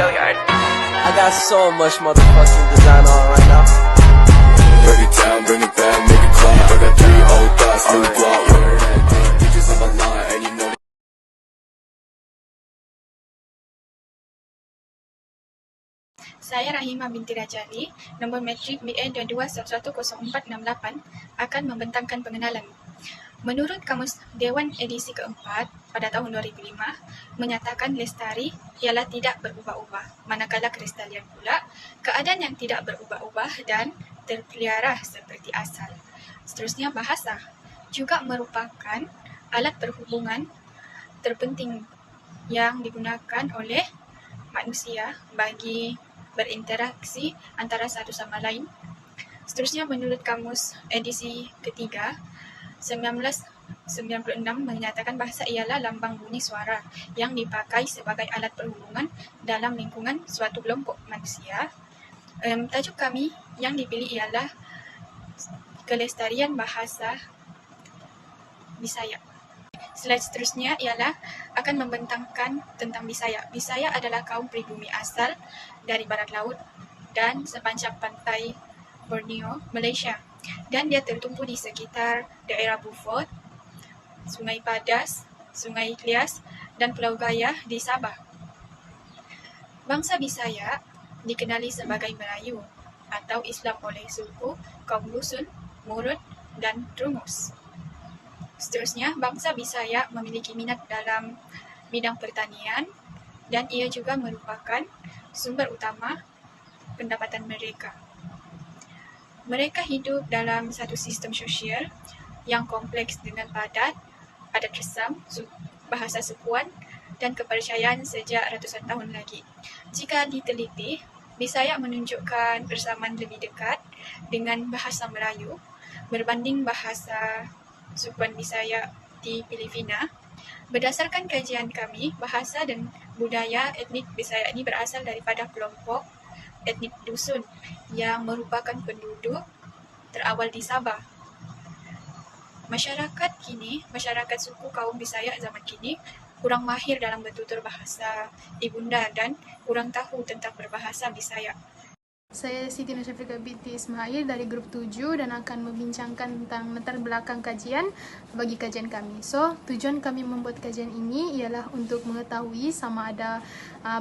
I got so much motherfucking design on right now. Break it down, bring it back, make it clap. I got 3 old thoughts, new block. Bitches on my line, and you know. Saya Rahima binti Rajali, nombor metrik BA22110468 akan membentangkan pengenalan. Menurut Kamus Dewan edisi keempat pada tahun 2005, menyatakan lestari ialah tidak berubah-ubah, manakala kelestarian pula keadaan yang tidak berubah-ubah dan terpelihara seperti asal. Seterusnya, bahasa juga merupakan alat perhubungan terpenting yang digunakan oleh manusia bagi berinteraksi antara satu sama lain. Seterusnya, menurut Kamus edisi ketiga 1996 menyatakan bahasa ialah lambang bunyi suara yang dipakai sebagai alat perhubungan dalam lingkungan suatu kelompok manusia. Tajuk kami yang dipilih ialah kelestarian bahasa Bisaya. Slide seterusnya ialah akan membentangkan tentang Bisaya. Bisaya adalah kaum pribumi asal dari barat laut dan sepanjang pantai Borneo, Malaysia. Dan dia tertumpu di sekitar daerah Beaufort, Sungai Padas, Sungai Ikhlas, dan Pulau Gaya di Sabah. Bangsa Bisaya dikenali sebagai Melayu atau Islam oleh suku kaum Lusun, Murut, dan Trungus. Seterusnya, bangsa Bisaya memiliki minat dalam bidang pertanian dan ia juga merupakan sumber utama pendapatan mereka. Mereka hidup dalam satu sistem sosial yang kompleks dengan padat, adat resam, bahasa sukuan dan kepercayaan sejak ratusan tahun lagi. Jika diteliti, Bisaya menunjukkan persamaan lebih dekat dengan bahasa Melayu berbanding bahasa sukuan Bisaya di Filipina. Berdasarkan kajian kami, bahasa dan budaya etnik Bisaya ini berasal daripada kelompok etnik Dusun yang merupakan penduduk terawal di Sabah. Masyarakat suku kaum Bisaya zaman kini kurang mahir dalam bertutur bahasa ibunda dan kurang tahu tentang berbahasa Bisaya. Saya Siti Nursyafika binti Ismail dari grup 7 dan akan membincangkan tentang latar belakang kajian bagi kajian kami. So, tujuan kami membuat kajian ini ialah untuk mengetahui sama ada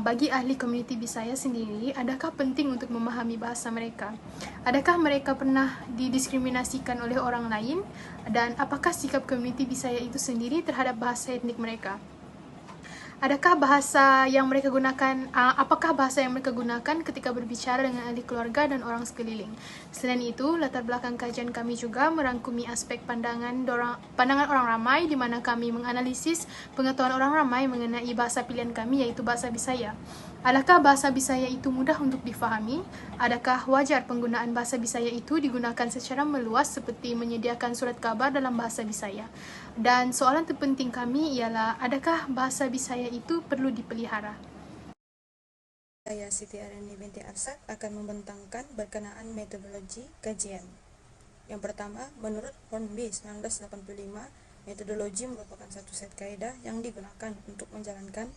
bagi ahli komuniti Bisaya sendiri, adakah penting untuk memahami bahasa mereka? Adakah mereka pernah didiskriminasikan oleh orang lain? Dan apakah sikap komuniti Bisaya itu sendiri terhadap bahasa etnik mereka? Apakah bahasa yang mereka gunakan ketika berbicara dengan ahli keluarga dan orang sekeliling? Selain itu, latar belakang kajian kami juga merangkumi aspek pandangan orang ramai di mana kami menganalisis pengetahuan orang ramai mengenai bahasa pilihan kami yaitu bahasa Bisaya. Adakah bahasa Bisaya itu mudah untuk difahami? Adakah wajar penggunaan bahasa Bisaya itu digunakan secara meluas seperti menyediakan surat khabar dalam bahasa Bisaya? Dan soalan terpenting kami ialah, adakah bahasa Bisaya itu perlu dipelihara? Saya Siti Arani binti Arsad akan membentangkan berkenaan metodologi kajian. Yang pertama, menurut Hornby 1985, metodologi merupakan satu set kaidah yang digunakan untuk menjalankan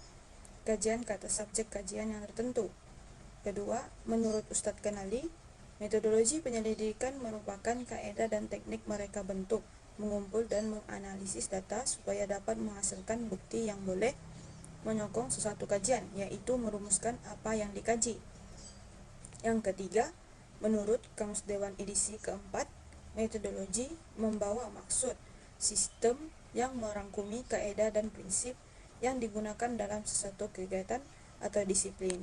kajian ke atas subjek kajian yang tertentu. Kedua, menurut Ustadz Kanali, metodologi penyelidikan merupakan kaidah dan teknik mereka bentuk, mengumpul dan menganalisis data supaya dapat menghasilkan bukti yang boleh menyokong sesuatu kajian, yaitu merumuskan apa yang dikaji. Yang ketiga, menurut Kamus Dewan edisi keempat, metodologi membawa maksud sistem yang merangkumi kaidah dan prinsip yang digunakan dalam sesuatu kegiatan atau disiplin.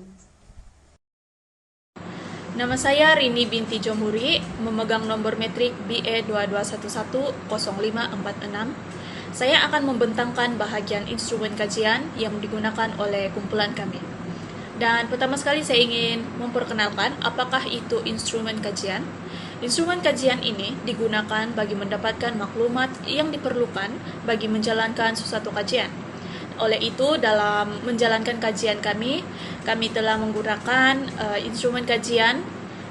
Nama saya Rini binti Jomuri, memegang nomor metrik BE22110546. Saya akan membentangkan bahagian instrumen kajian yang digunakan oleh kumpulan kami. Dan pertama sekali saya ingin memperkenalkan apakah itu instrumen kajian. Instrumen kajian ini digunakan bagi mendapatkan maklumat yang diperlukan bagi menjalankan suatu kajian. Oleh itu, dalam menjalankan kajian kami telah menggunakan instrumen kajian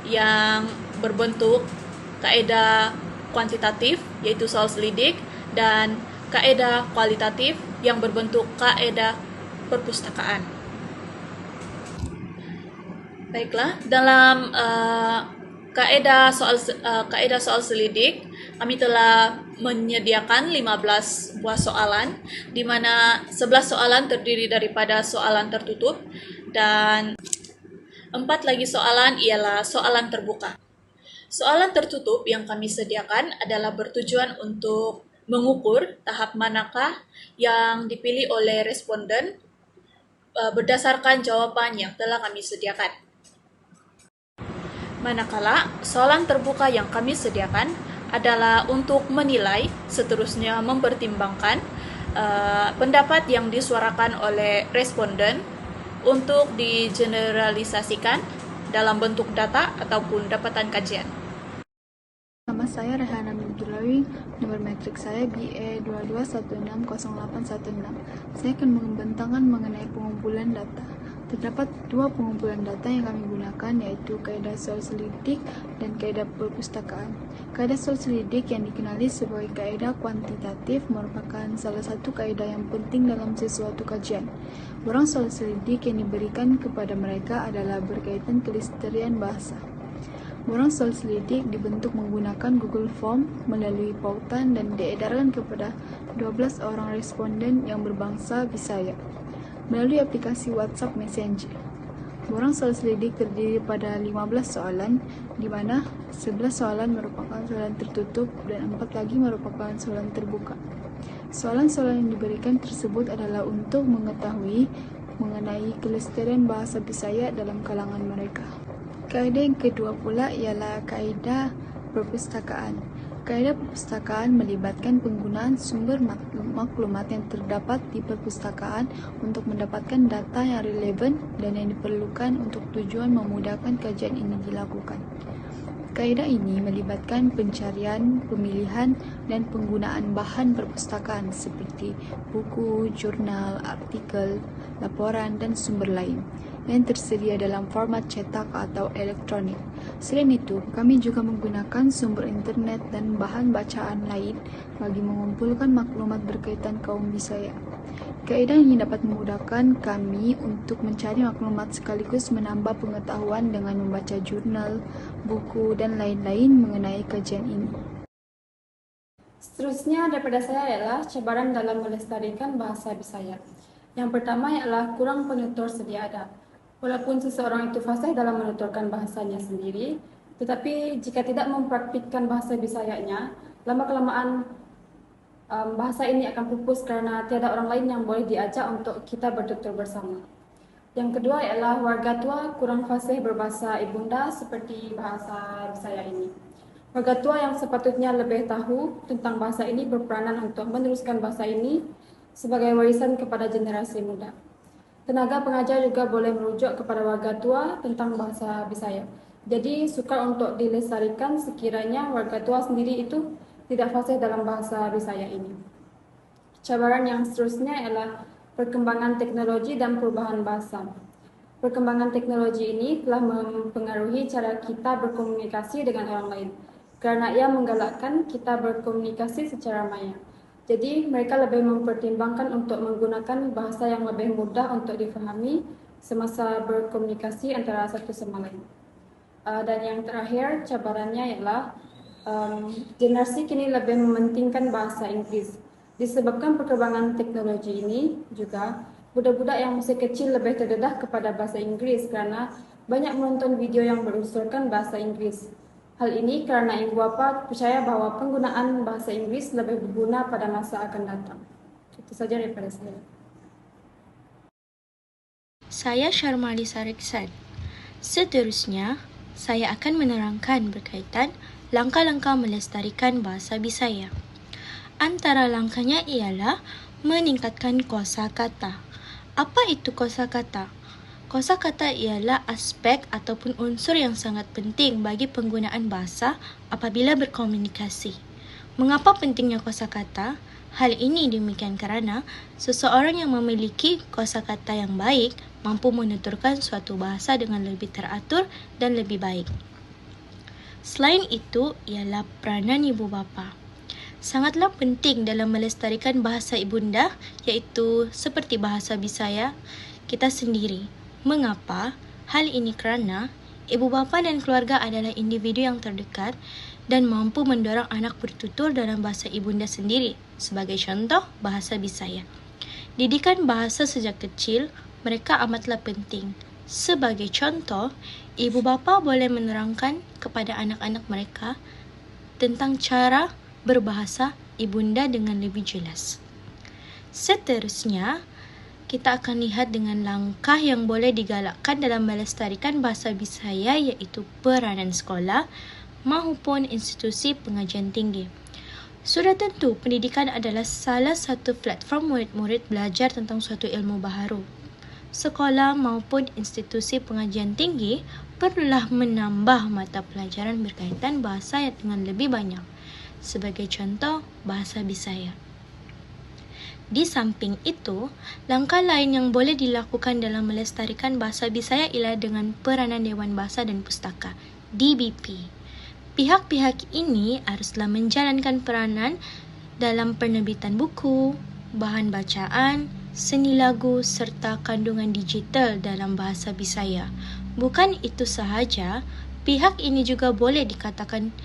yang berbentuk kaedah kuantitatif, yaitu soal selidik, dan kaedah kualitatif yang berbentuk kaedah perpustakaan. Baiklah, dalam kaedah soal selidik, kami telah menyediakan 15 buah soalan, di mana 11 soalan terdiri daripada soalan tertutup dan 4 lagi soalan ialah soalan terbuka. Soalan tertutup yang kami sediakan adalah bertujuan untuk mengukur tahap manakah yang dipilih oleh responden berdasarkan jawapan yang telah kami sediakan. Manakala soalan terbuka yang kami sediakan adalah untuk menilai, seterusnya mempertimbangkan pendapat yang disuarakan oleh responden untuk digeneralisasikan dalam bentuk data ataupun dapatan kajian. Nama saya Rehana Nurjulawi, nomor metrik saya BE22160816. Saya akan membentangkan mengenai pengumpulan data. Terdapat 2 pengumpulan data yang kami gunakan, yaitu kaedah soal selidik dan kaedah perpustakaan. Kaedah soal selidik yang dikenali sebagai kaedah kuantitatif merupakan salah satu kaedah yang penting dalam sesuatu kajian. Borang soal selidik yang diberikan kepada mereka adalah berkaitan kelestarian bahasa. Borang soal selidik dibentuk menggunakan Google Form melalui pautan dan diedarkan kepada 12 orang responden yang berbangsa Bisaya melalui aplikasi WhatsApp Messenger. Borang soal selidik terdiri pada 15 soalan, di mana 11 soalan merupakan soalan tertutup dan 4 lagi merupakan soalan terbuka. Soalan-soalan yang diberikan tersebut adalah untuk mengetahui mengenai kelestarian bahasa Bisaya dalam kalangan mereka. Kaedah yang kedua pula ialah kaedah perpustakaan. Kaedah perpustakaan melibatkan penggunaan sumber maklumat yang terdapat di perpustakaan untuk mendapatkan data yang relevan dan yang diperlukan untuk tujuan memudahkan kajian ini dilakukan. Kaedah ini melibatkan pencarian, pemilihan, dan penggunaan bahan perpustakaan seperti buku, jurnal, artikel, laporan, dan sumber lain yang tersedia dalam format cetak atau elektronik. Selain itu, kami juga menggunakan sumber internet dan bahan bacaan lain bagi mengumpulkan maklumat berkaitan kaum Bisaya. Kaedah ini dapat memudahkan kami untuk mencari maklumat sekaligus menambah pengetahuan dengan membaca jurnal, buku, dan lain-lain mengenai kajian ini. Seterusnya daripada saya ialah cabaran dalam melestarikan bahasa Bisaya. Yang pertama ialah kurang penutur sedia ada. Walaupun seseorang itu fasih dalam menuturkan bahasanya sendiri, tetapi jika tidak mempraktikkan bahasa Bisayanya, lama-kelamaan bahasa ini akan pupus karena tiada orang lain yang boleh diajak untuk kita bertutur bersama. Yang kedua ialah warga tua kurang fasih berbahasa ibunda seperti bahasa Bisaya ini. Warga tua yang sepatutnya lebih tahu tentang bahasa ini berperanan untuk meneruskan bahasa ini sebagai warisan kepada generasi muda. Tenaga pengajar juga boleh merujuk kepada warga tua tentang bahasa Bisaya. Jadi sukar untuk dilestarikan sekiranya warga tua sendiri itu tidak fasih dalam bahasa Bisaya ini. Cabaran yang seterusnya ialah perkembangan teknologi dan perubahan bahasa. Perkembangan teknologi ini telah mempengaruhi cara kita berkomunikasi dengan orang lain, karena ia menggalakkan kita berkomunikasi secara maya. Jadi, mereka lebih mempertimbangkan untuk menggunakan bahasa yang lebih mudah untuk difahami semasa berkomunikasi antara satu sama lain. Dan yang terakhir, cabarannya ialah generasi kini lebih mementingkan bahasa Inggris. Disebabkan perkembangan teknologi ini juga, budak-budak yang masih kecil lebih terdedah kepada bahasa Inggris kerana banyak menonton video yang berunsurkan bahasa Inggris. Hal ini kerana ibu bapa percaya bahawa penggunaan bahasa Inggris lebih berguna pada masa akan datang. Itu saja daripada saya. Saya Syarmali Sariksan. Seterusnya, saya akan menerangkan berkaitan langkah-langkah melestarikan bahasa Bisaya. Antara langkahnya ialah meningkatkan kosakata. Apa itu kosakata? Kosakata ialah aspek ataupun unsur yang sangat penting bagi penggunaan bahasa apabila berkomunikasi. Mengapa pentingnya kosakata? Hal ini demikian kerana seseorang yang memiliki kosakata yang baik mampu menuturkan suatu bahasa dengan lebih teratur dan lebih baik. Selain itu ialah peranan ibu bapa. Sangatlah penting dalam melestarikan bahasa ibunda, iaitu seperti bahasa Bisaya kita sendiri. Mengapa? Hal ini kerana ibu bapa dan keluarga adalah individu yang terdekat dan mampu mendorong anak bertutur dalam bahasa ibunda sendiri. Sebagai contoh, bahasa Bisaya. Didikan bahasa sejak kecil mereka amatlah penting. Sebagai contoh, ibu bapa boleh menerangkan kepada anak-anak mereka tentang cara berbahasa ibunda dengan lebih jelas. Seterusnya, kita akan lihat dengan langkah yang boleh digalakkan dalam melestarikan bahasa Bisaya, iaitu peranan sekolah maupun institusi pengajian tinggi. Sudah tentu, pendidikan adalah salah satu platform murid-murid belajar tentang suatu ilmu baharu. Sekolah maupun institusi pengajian tinggi perlulah menambah mata pelajaran berkaitan bahasa dengan lebih banyak. Sebagai contoh, bahasa Bisaya. Di samping itu, langkah lain yang boleh dilakukan dalam melestarikan bahasa Bisaya ialah dengan peranan Dewan Bahasa dan Pustaka, DBP. Pihak-pihak ini haruslah menjalankan peranan dalam penerbitan buku, bahan bacaan, seni lagu serta kandungan digital dalam bahasa Bisaya. Bukan itu sahaja, pihak ini juga boleh dikatakan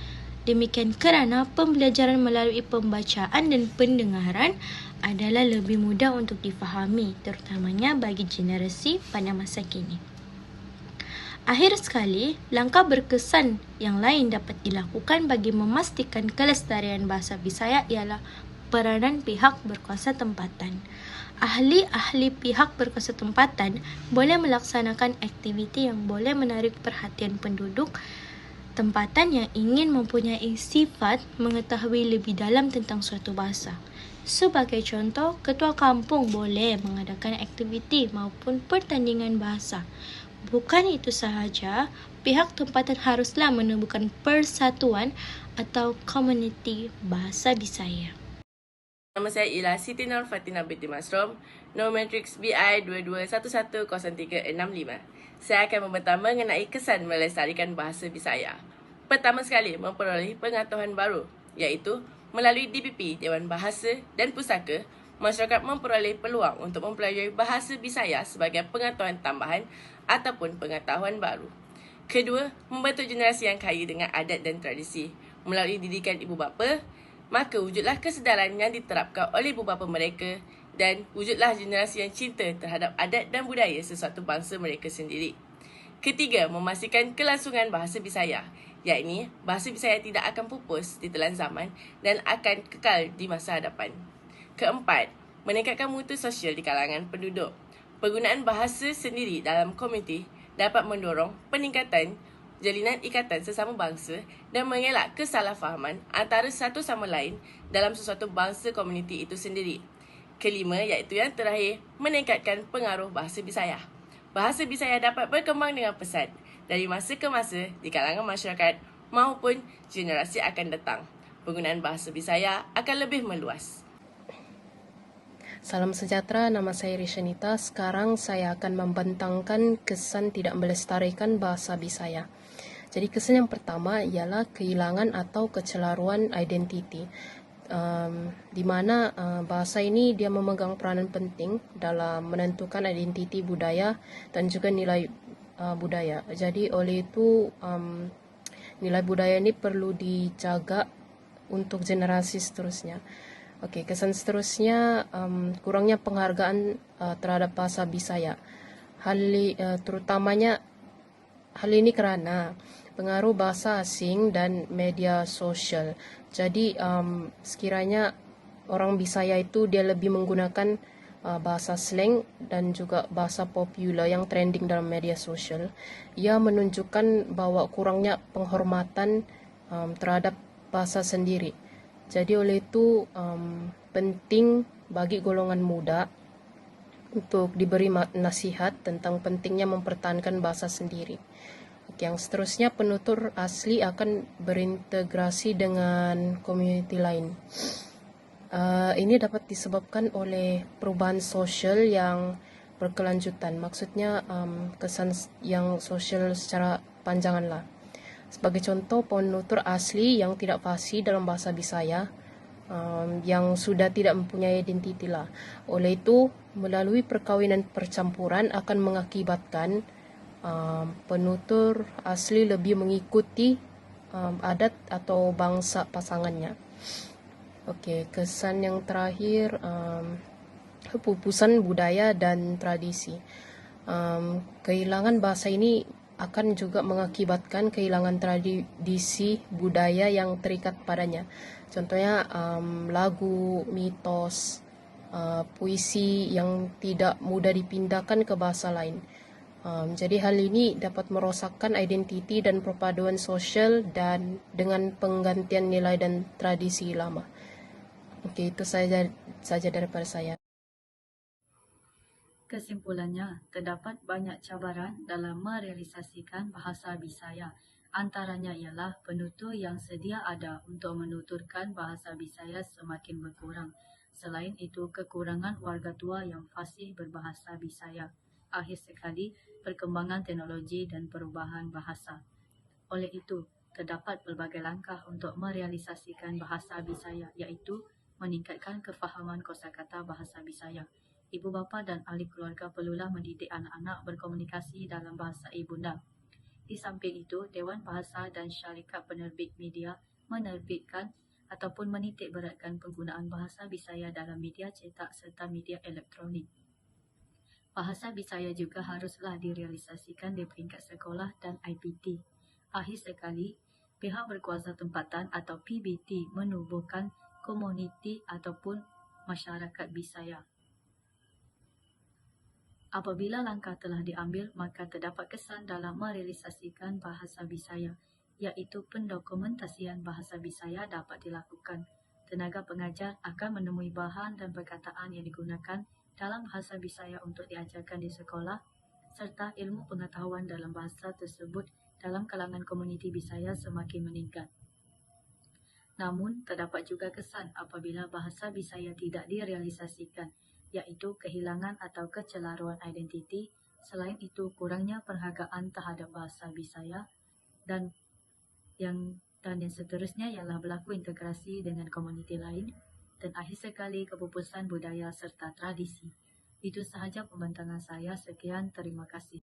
demikian kerana pembelajaran melalui pembacaan dan pendengaran adalah lebih mudah untuk difahami, terutamanya bagi generasi pada masa kini. Akhir sekali, langkah berkesan yang lain dapat dilakukan bagi memastikan kelestarian bahasa Bisaya ialah peranan pihak berkuasa tempatan. Ahli-ahli pihak berkuasa tempatan boleh melaksanakan aktiviti yang boleh menarik perhatian penduduk tempatan yang ingin mempunyai sifat mengetahui lebih dalam tentang suatu bahasa. Sebagai contoh, ketua kampung boleh mengadakan aktiviti maupun pertandingan bahasa. Bukan itu sahaja, pihak tempatan haruslah menemukan persatuan atau komuniti bahasa Bisaya. Nama saya ialah Siti Nur Fatina binti Masrom, nombor matriks BI 22110365. Saya akan membentang mengenai kesan melestarikan bahasa Bisaya. Pertama sekali, memperoleh pengetahuan baru, iaitu melalui DBP, Dewan Bahasa dan Pustaka, masyarakat memperoleh peluang untuk mempelajari bahasa Bisaya sebagai pengetahuan tambahan ataupun pengetahuan baru. Kedua, membentuk generasi yang kaya dengan adat dan tradisi. Melalui didikan ibu bapa, maka wujudlah kesedaran yang diterapkan oleh ibu bapa mereka dan wujudlah generasi yang cinta terhadap adat dan budaya sesuatu bangsa mereka sendiri. Ketiga, memastikan kelangsungan bahasa Bisaya, yakni bahasa Bisaya tidak akan pupus di telan zaman dan akan kekal di masa hadapan. Keempat, meningkatkan mutu sosial di kalangan penduduk. Penggunaan bahasa sendiri dalam komuniti dapat mendorong peningkatan jalinan ikatan sesama bangsa dan mengelak kesalahfahaman antara satu sama lain dalam sesuatu bangsa komuniti itu sendiri. Kelima, iaitu yang terakhir, meningkatkan pengaruh bahasa Bisaya. Bahasa Bisaya dapat berkembang dengan pesat dari masa ke masa di kalangan masyarakat maupun generasi akan datang. Penggunaan bahasa Bisaya akan lebih meluas. Salam sejahtera, nama saya Rishanita. Sekarang saya akan membentangkan kesan tidak melestarikan bahasa Bisaya. Jadi kesan yang pertama ialah kehilangan atau kecelaruan identiti. Di mana bahasa ini dia memegang peranan penting dalam menentukan identiti budaya dan juga nilai budaya. Jadi oleh itu nilai budaya ini perlu dijaga untuk generasi seterusnya. Okey, kesan seterusnya kurangnya penghargaan terhadap bahasa Bisaya. Terutamanya hal ini kerana pengaruh bahasa asing dan media sosial. Jadi sekiranya orang Bisaya itu dia lebih menggunakan bahasa slang dan juga bahasa popular yang trending dalam media sosial. Ia menunjukkan bahawa kurangnya penghormatan terhadap bahasa sendiri. Jadi oleh itu penting bagi golongan muda untuk diberi nasihat tentang pentingnya mempertahankan bahasa sendiri. Yang seterusnya, penutur asli akan berintegrasi dengan komuniti lain. Ini dapat disebabkan oleh perubahan sosial yang berkelanjutan. Maksudnya kesan yang sosial secara panjangan lah. Sebagai contoh, penutur asli yang tidak fasih dalam bahasa Bisaya, yang sudah tidak mempunyai identiti lah. Oleh itu, melalui perkawinan percampuran akan mengakibatkan penutur asli lebih mengikuti adat atau bangsa pasangannya. Oke, kesan yang terakhir, pupusan budaya dan tradisi. Kehilangan bahasa ini akan juga mengakibatkan kehilangan tradisi budaya yang terikat padanya. Contohnya lagu, mitos, puisi yang tidak mudah dipindahkan ke bahasa lain. Jadi hal ini dapat merosakkan identiti dan perpaduan sosial dan dengan penggantian nilai dan tradisi lama. Oke, itu saja daripada saya. Kesimpulannya, terdapat banyak cabaran dalam merealisasikan bahasa Bisaya. Antaranya ialah penutur yang sedia ada untuk menuturkan bahasa Bisaya semakin berkurang. Selain itu, kekurangan warga tua yang fasih berbahasa Bisaya. Akhir sekali, perkembangan teknologi dan perubahan bahasa. Oleh itu, terdapat pelbagai langkah untuk merealisasikan bahasa Bisaya, iaitu meningkatkan kefahaman kosakata bahasa Bisaya. Ibu bapa dan ahli keluarga perlulah mendidik anak-anak berkomunikasi dalam bahasa ibunda. Di samping itu, Dewan Bahasa dan Syarikat Penerbit Media menerbitkan ataupun menitik beratkan penggunaan bahasa Bisaya dalam media cetak serta media elektronik. Bahasa Bisaya juga haruslah direalisasikan di peringkat sekolah dan IPT. Akhir sekali, pihak berkuasa tempatan atau PBT menubuhkan komuniti ataupun masyarakat Bisaya. Apabila langkah telah diambil, maka terdapat kesan dalam merealisasikan bahasa Bisaya, iaitu pendokumentasian bahasa Bisaya dapat dilakukan. Tenaga pengajar akan menemui bahan dan perkataan yang digunakan dalam bahasa Bisaya untuk diajarkan di sekolah, serta ilmu pengetahuan dalam bahasa tersebut dalam kalangan komuniti Bisaya semakin meningkat. Namun, terdapat juga kesan apabila bahasa Bisaya tidak direalisasikan, iaitu kehilangan atau kecelaruan identiti. Selain itu, kurangnya penghargaan terhadap bahasa Bisaya dan yang seterusnya ialah berlaku integrasi dengan komuniti lain dan akhir sekali kepupusan budaya serta tradisi. Itu sahaja pembentangan saya. Sekian, terima kasih.